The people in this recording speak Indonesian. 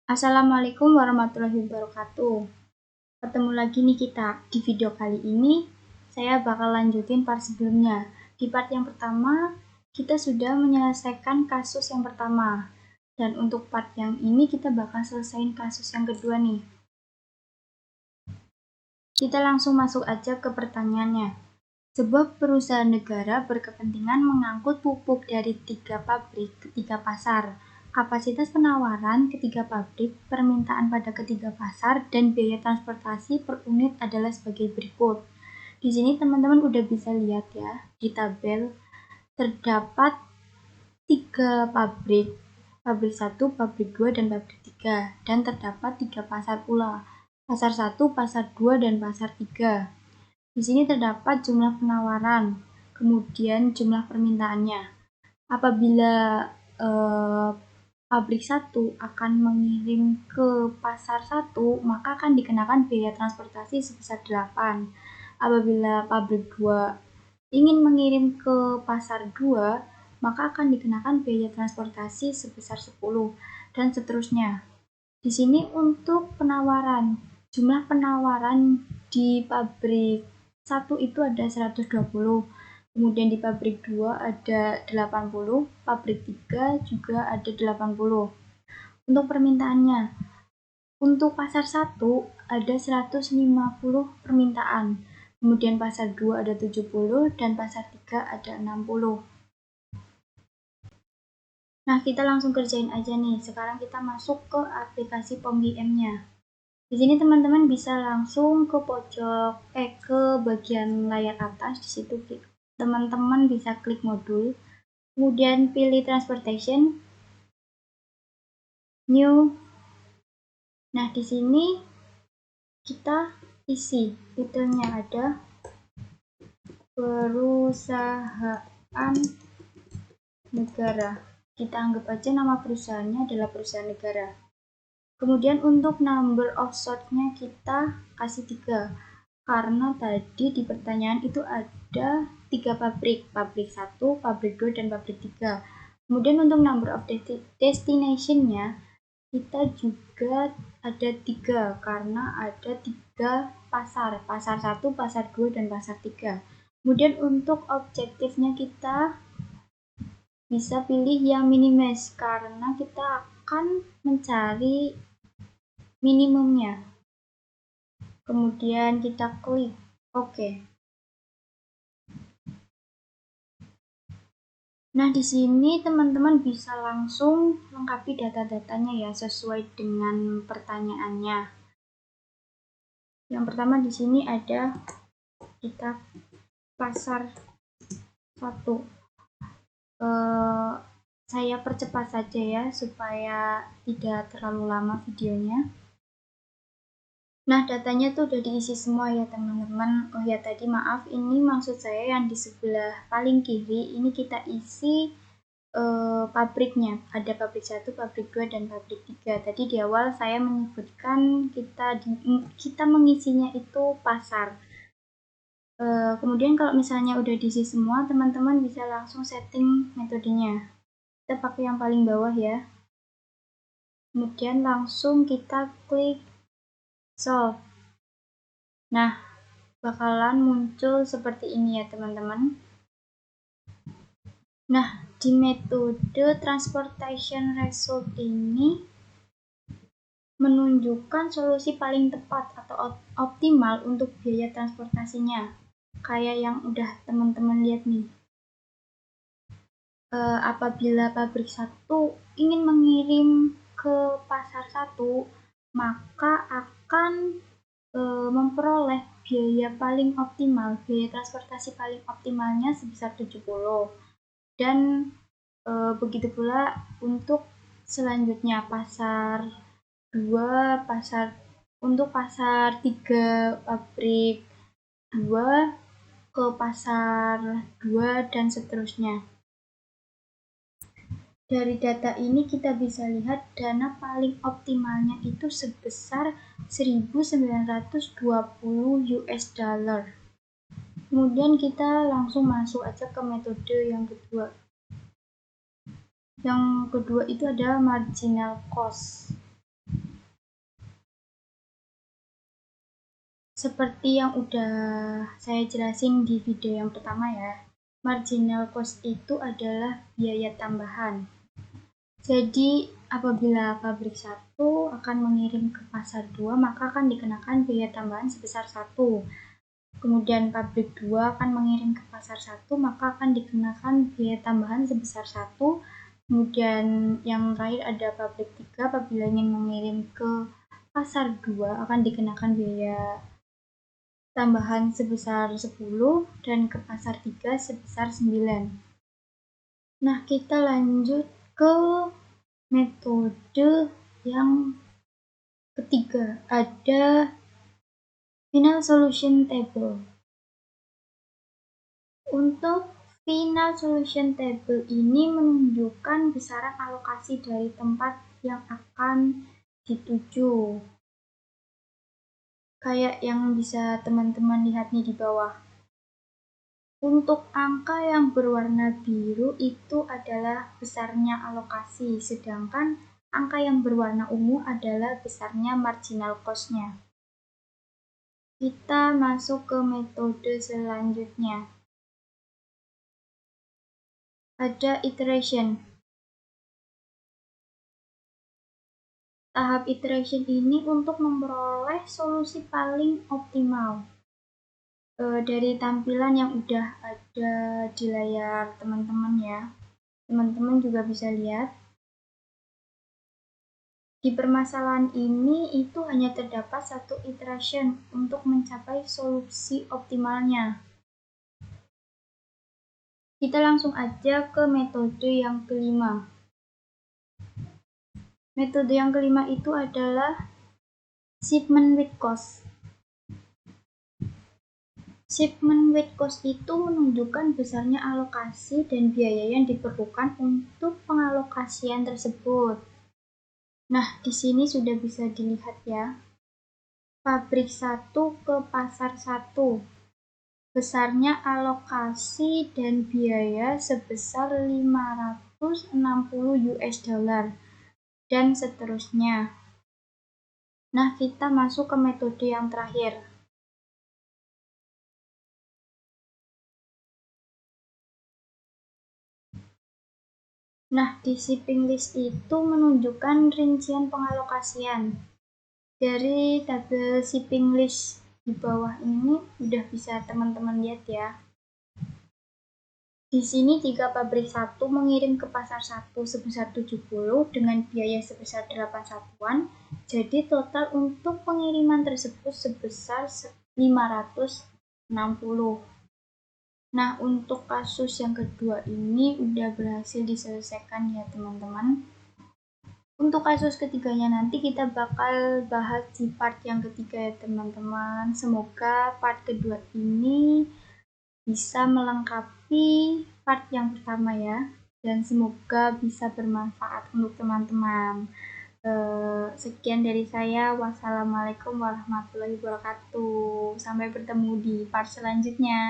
Assalamualaikum warahmatullahi wabarakatuh. Ketemu lagi nih kita. Di video kali ini, saya bakal lanjutin part sebelumnya. Di part yang pertama, kita sudah menyelesaikan kasus yang pertama. Dan untuk part yang ini, kita bakal selesaiin kasus yang kedua nih. Kita langsung masuk aja ke pertanyaannya. Sebuah perusahaan negara berkepentingan mengangkut pupuk dari 3 pabrik ke 3 pasar. Kapasitas penawaran ketiga pabrik, permintaan pada ketiga pasar, dan biaya transportasi per unit adalah sebagai berikut. Di sini teman-teman udah bisa lihat ya, di tabel terdapat 3 pabrik, pabrik 1, pabrik 2, dan pabrik 3, dan terdapat 3 pasar pula, pasar 1, pasar 2, dan pasar 3. Di sini terdapat jumlah penawaran, kemudian jumlah permintaannya. Apabila pabrik 1 akan mengirim ke pasar 1, maka akan dikenakan biaya transportasi sebesar 8. Apabila pabrik 2 ingin mengirim ke pasar 2, maka akan dikenakan biaya transportasi sebesar 10, dan seterusnya. Di sini untuk penawaran, jumlah penawaran di pabrik 1 itu ada 120, kemudian di pabrik 2 ada 80, pabrik 3 juga ada 80. Untuk permintaannya, untuk pasar 1 ada 150 permintaan, kemudian pasar 2 ada 70, dan pasar 3 ada 60. Nah, kita langsung kerjain aja nih. Sekarang kita masuk ke aplikasi POM-GM-nya. Di sini teman-teman bisa langsung ke pojok ke bagian layar atas. Di situ teman-teman bisa klik modul, kemudian pilih transportation, new. Nah, di sini kita isi titelnya ada perusahaan negara. Kita anggap aja nama perusahaannya adalah perusahaan negara. Kemudian untuk number of slot-nya kita kasih 3, karena tadi di pertanyaan itu ada 3 pabrik, pabrik 1, pabrik 2, dan pabrik 3. Kemudian untuk number of destination-nya kita juga ada 3, karena ada 3 pasar, pasar 1, pasar 2, dan pasar 3. Kemudian untuk objektifnya kita bisa pilih yang minimize, karena kita akan mencari minimumnya. Kemudian kita klik OK. Nah, di sini teman-teman bisa langsung lengkapi data-datanya ya sesuai dengan pertanyaannya. Yang pertama di sini ada kita pasar 1. Saya percepat saja ya supaya tidak terlalu lama videonya. Nah, datanya tuh udah diisi semua ya teman-teman. Oh ya, tadi maaf, ini maksud saya yang di sebelah paling kiri ini kita isi pabriknya. Ada pabrik 1, pabrik 2, dan pabrik 3. Tadi di awal saya menyebutkan kita mengisinya itu pasar. Kemudian kalau misalnya udah diisi semua, teman-teman bisa langsung setting metodenya. Kita pakai yang paling bawah ya. Kemudian langsung kita klik solve. Nah, bakalan muncul seperti ini ya teman-teman. Nah, di metode transportation result ini menunjukkan solusi paling tepat atau optimal untuk biaya transportasinya. Kayak yang udah teman-teman lihat nih. Apabila pabrik 1 ingin mengirim ke pasar 1, maka akan memperoleh biaya paling optimal, biaya transportasi paling optimalnya sebesar 70. Dan begitu pula untuk selanjutnya pasar 2, untuk pasar 3 pabrik 2 ke pasar 2 dan seterusnya. Dari data ini kita bisa lihat dana paling optimalnya itu sebesar 1.920 US dollar. Kemudian kita langsung masuk aja ke metode yang kedua. Yang kedua itu ada marginal cost. Seperti yang udah saya jelasin di video yang pertama ya, marginal cost itu adalah biaya tambahan. Jadi apabila pabrik 1 akan mengirim ke pasar 2, maka akan dikenakan biaya tambahan sebesar 1. Kemudian pabrik 2 akan mengirim ke pasar 1, maka akan dikenakan biaya tambahan sebesar 1. Kemudian yang terakhir ada pabrik 3, apabila ingin mengirim ke pasar 2 akan dikenakan biaya tambahan sebesar 10 dan ke pasar 3 sebesar 9. Nah, kita lanjut ke metode yang ketiga, ada final solution table. Untuk final solution table ini menunjukkan besaran alokasi dari tempat yang akan dituju. Kayak yang bisa teman-teman lihat nih di bawah. Untuk angka yang berwarna biru itu adalah besarnya alokasi, sedangkan angka yang berwarna ungu adalah besarnya marginal cost-nya. Kita masuk ke metode selanjutnya. Ada iteration. Tahap iteration ini untuk memperoleh solusi paling optimal. Dari tampilan yang udah ada di layar teman-teman ya, teman-teman juga bisa lihat. Di permasalahan ini itu hanya terdapat satu iteration untuk mencapai solusi optimalnya. Kita langsung aja ke metode yang kelima. Metode yang kelima itu adalah shipment with cost. Shipment with cost itu menunjukkan besarnya alokasi dan biaya yang diperlukan untuk pengalokasian tersebut. Nah, di sini sudah bisa dilihat ya. Pabrik 1 ke pasar 1. Besarnya alokasi dan biaya sebesar 560 US dollar dan seterusnya. Nah, kita masuk ke metode yang terakhir. Nah, di shipping list itu menunjukkan rincian pengalokasian. Dari tabel shipping list di bawah ini udah bisa teman-teman lihat ya. Di sini jika pabrik 1 mengirim ke pasar 1 sebesar 70 dengan biaya sebesar 8 satuan, jadi total untuk pengiriman tersebut sebesar 560. Nah, untuk kasus yang kedua ini udah berhasil diselesaikan ya teman-teman. Untuk kasus ketiganya nanti kita bakal bahas di part yang ketiga ya teman-teman. Semoga part kedua ini bisa melengkapi part yang pertama ya. Dan semoga bisa bermanfaat untuk teman-teman. Sekian dari saya. Wassalamualaikum warahmatullahi wabarakatuh. Sampai bertemu di part selanjutnya.